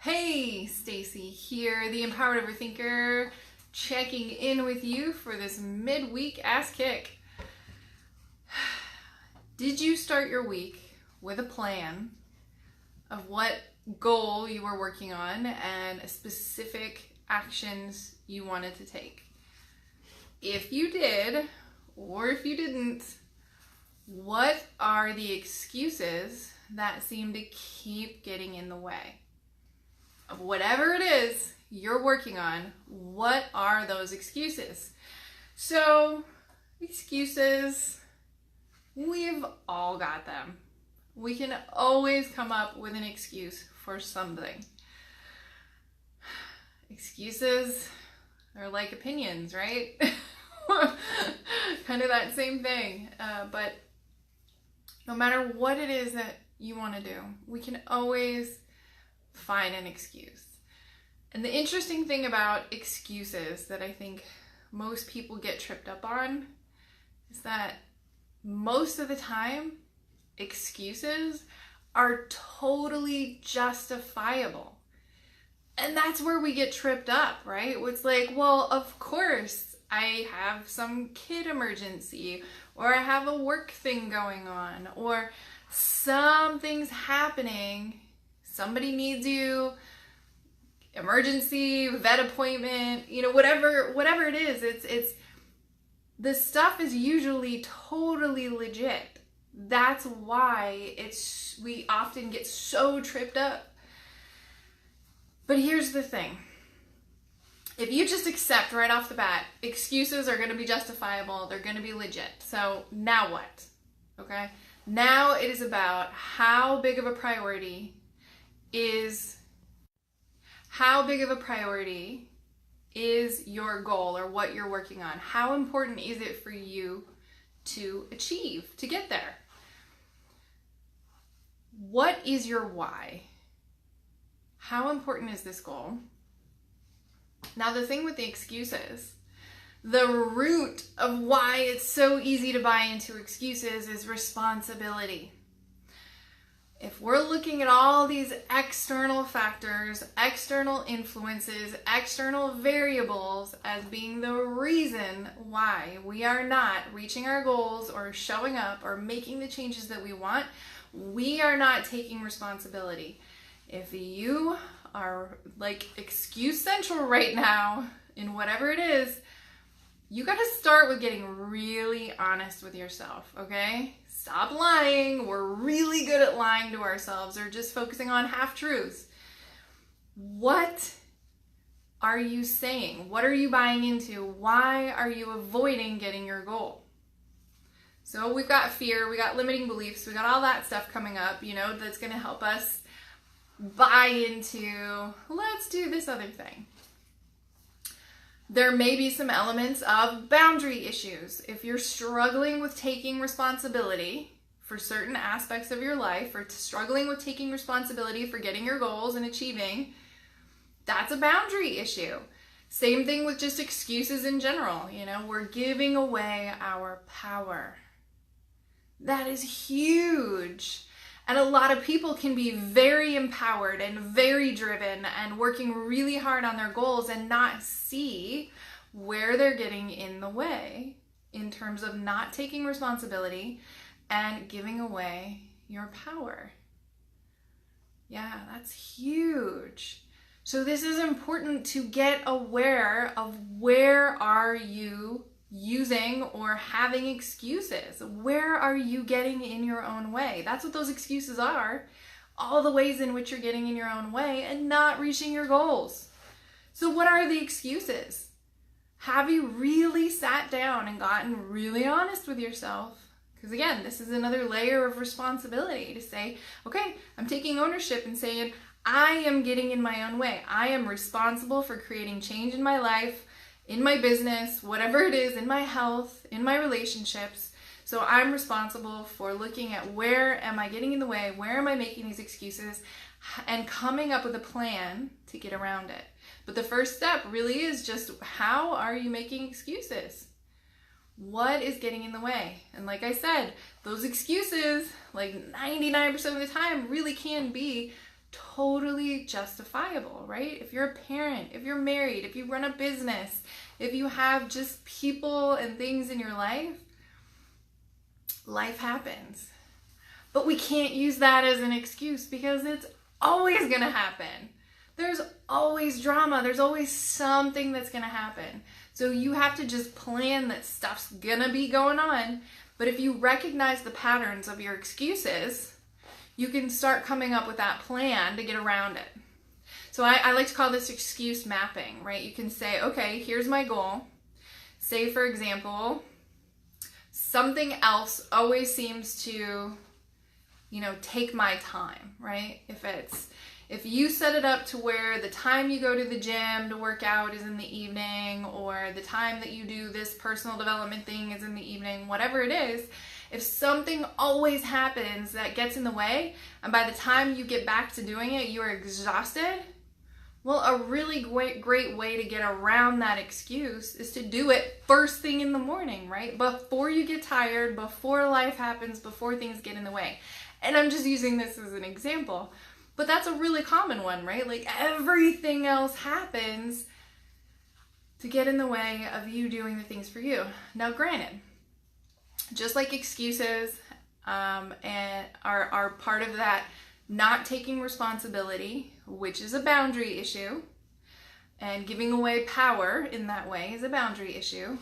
Hey, Stacy here, the Empowered Overthinker, checking in with you for this midweek ass kick. Did you start your week with a plan of what goal you were working on and specific actions you wanted to take? If you did, or if you didn't, what are the excuses that seem to keep getting in the way of whatever it is you're working on? What are those excuses? So, excuses, we've all got them. We can always come up with an excuse for something. Excuses are like opinions, right? Kind of that same thing. But no matter what it is that you want to do, we can always find an excuse. And the interesting thing about excuses that I think most people get tripped up on is that most of the time, excuses are totally justifiable. And that's where we get tripped up, right? It's like, well, of course, I have some kid emergency, or I have a work thing going on, or something's happening. Somebody needs you, emergency, vet appointment, whatever it is, it's this stuff is usually totally legit. That's why we often get so tripped up. But here's the thing. If you just accept right off the bat, excuses are going to be justifiable, they're going to be legit. So now what? Okay? Now it is about how big of a priority is your goal or what you're working on? How important is it for you to achieve, to get there? What is your why? How important is this goal? Now, the thing with the excuses, the root of why it's so easy to buy into excuses is responsibility. If we're looking at all these external factors, external influences, external variables as being the reason why we are not reaching our goals or showing up or making the changes that we want, we are not taking responsibility. If you are like excuse central right now in whatever it is, you got to start with getting really honest with yourself, okay? Stop lying. We're really good at lying to ourselves or just focusing on half-truths. What are you saying? What are you buying into? Why are you avoiding getting your goal? So we've got fear, we got limiting beliefs, we got all that stuff coming up, that's going to help us buy into, let's do this other thing. There may be some elements of boundary issues. If you're struggling with taking responsibility for certain aspects of your life, or struggling with taking responsibility for getting your goals and achieving, that's a boundary issue. Same thing with just excuses in general. We're giving away our power. That is huge. And a lot of people can be very empowered and very driven and working really hard on their goals and not see where they're getting in the way in terms of not taking responsibility and giving away your power. Yeah, that's huge. So this is important to get aware of where are you using or having excuses. Where are you getting in your own way? That's what those excuses are. All the ways in which you're getting in your own way and not reaching your goals. So what are the excuses? Have you really sat down and gotten really honest with yourself? Because again, this is another layer of responsibility to say, okay, I'm taking ownership and saying, I am getting in my own way. I am responsible for creating change in my life, in my business, whatever it is, in my health, in my relationships. So I'm responsible for looking at where am I getting in the way, where am I making these excuses, and coming up with a plan to get around it. But the first step really is just, how are you making excuses? What is getting in the way? And like I said, those excuses, like 99% of the time, really can be totally justifiable, right? If you're a parent, if you're married, if you run a business, if you have just people and things in your life, life happens. But we can't use that as an excuse because it's always going to happen. There's always drama. There's always something that's going to happen. So you have to just plan that stuff's going to be going on. But if you recognize the patterns of your excuses, you can start coming up with that plan to get around it. So I like to call this excuse mapping, right? You can say, okay, here's my goal. Say, for example, something else always seems to, take my time, right? If you set it up to where the time you go to the gym to work out is in the evening, or the time that you do this personal development thing is in the evening, whatever it is, if something always happens that gets in the way, and by the time you get back to doing it, you are exhausted, well, a really great way to get around that excuse is to do it first thing in the morning, right? Before you get tired, before life happens, before things get in the way. And I'm just using this as an example. But that's a really common one, right? Like everything else happens to get in the way of you doing the things for you. Now, granted, just like excuses and are part of that not taking responsibility, which is a boundary issue, and giving away power in that way is a boundary issue,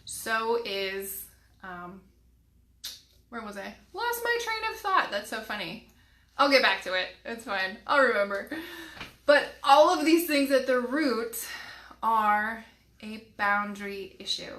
so is, where was I? Lost my train of thought. That's so funny. I'll get back to it. It's fine. I'll remember. But all of these things at the root are a boundary issue.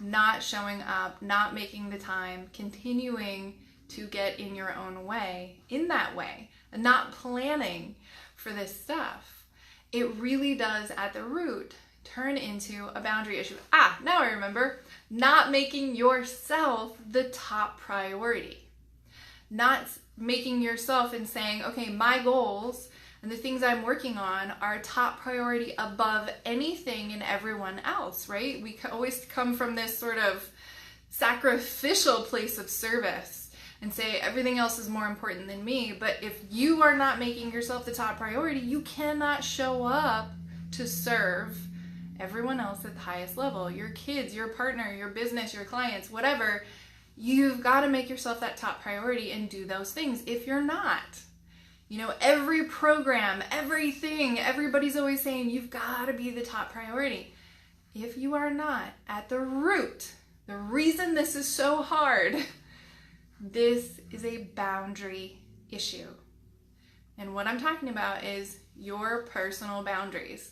Not showing up, not making the time, continuing to get in your own way in that way, and not planning for this stuff. It really does at the root turn into a boundary issue. Now I remember. Not making yourself the top priority. Not making yourself and saying, okay, my goals and the things I'm working on are top priority above anything and everyone else, right? We always come from this sort of sacrificial place of service and say everything else is more important than me. But if you are not making yourself the top priority, you cannot show up to serve everyone else at the highest level. Your kids, your partner, your business, your clients, whatever. You've got to make yourself that top priority and do those things. If you're not, every program, everything, everybody's always saying you've got to be the top priority. If you are not at the root, the reason this is so hard, this is a boundary issue. And what I'm talking about is your personal boundaries.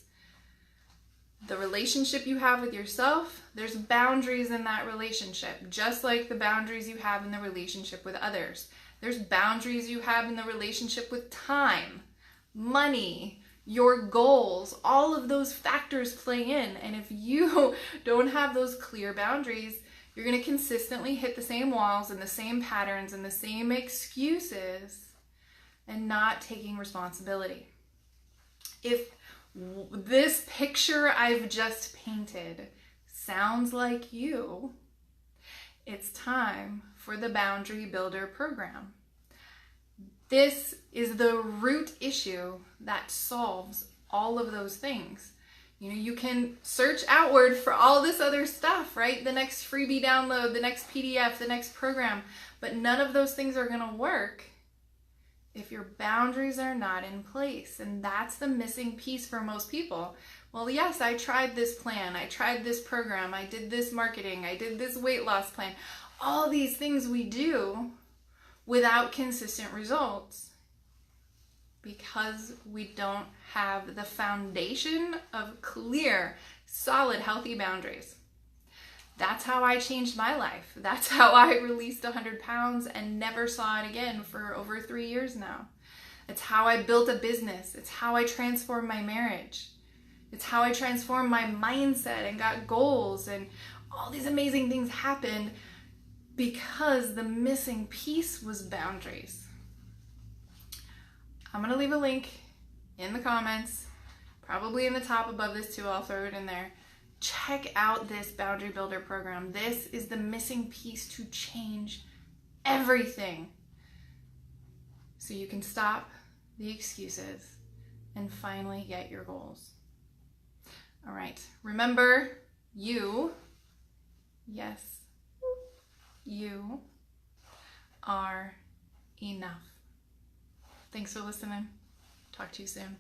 The relationship you have with yourself, there's boundaries in that relationship, just like the boundaries you have in the relationship with others. There's boundaries you have in the relationship with time, money, your goals. All of those factors play in. And if you don't have those clear boundaries, you're going to consistently hit the same walls and the same patterns and the same excuses and not taking responsibility. If this picture I've just painted sounds like you, it's time for the Boundary Builder program. This is the root issue that solves all of those things. You can search outward for all this other stuff, right? The next freebie download, the next PDF, the next program, but none of those things are going to work if your boundaries are not in place. And that's the missing piece for most people. Well, yes, I tried this plan. I tried this program. I did this marketing. I did this weight loss plan. All these things we do without consistent results because we don't have the foundation of clear, solid, healthy boundaries. That's how I changed my life. That's how I released 100 pounds and never saw it again for over 3 years now. It's how I built a business. It's how I transformed my marriage. It's how I transformed my mindset and got goals, and all these amazing things happened because the missing piece was boundaries. I'm going to leave a link in the comments, probably in the top above this too. I'll throw it in there. Check out this Boundary Builder program. This is the missing piece to change everything. So you can stop the excuses, and finally get your goals. All right, remember, you, yes, you are enough. Thanks for listening. Talk to you soon.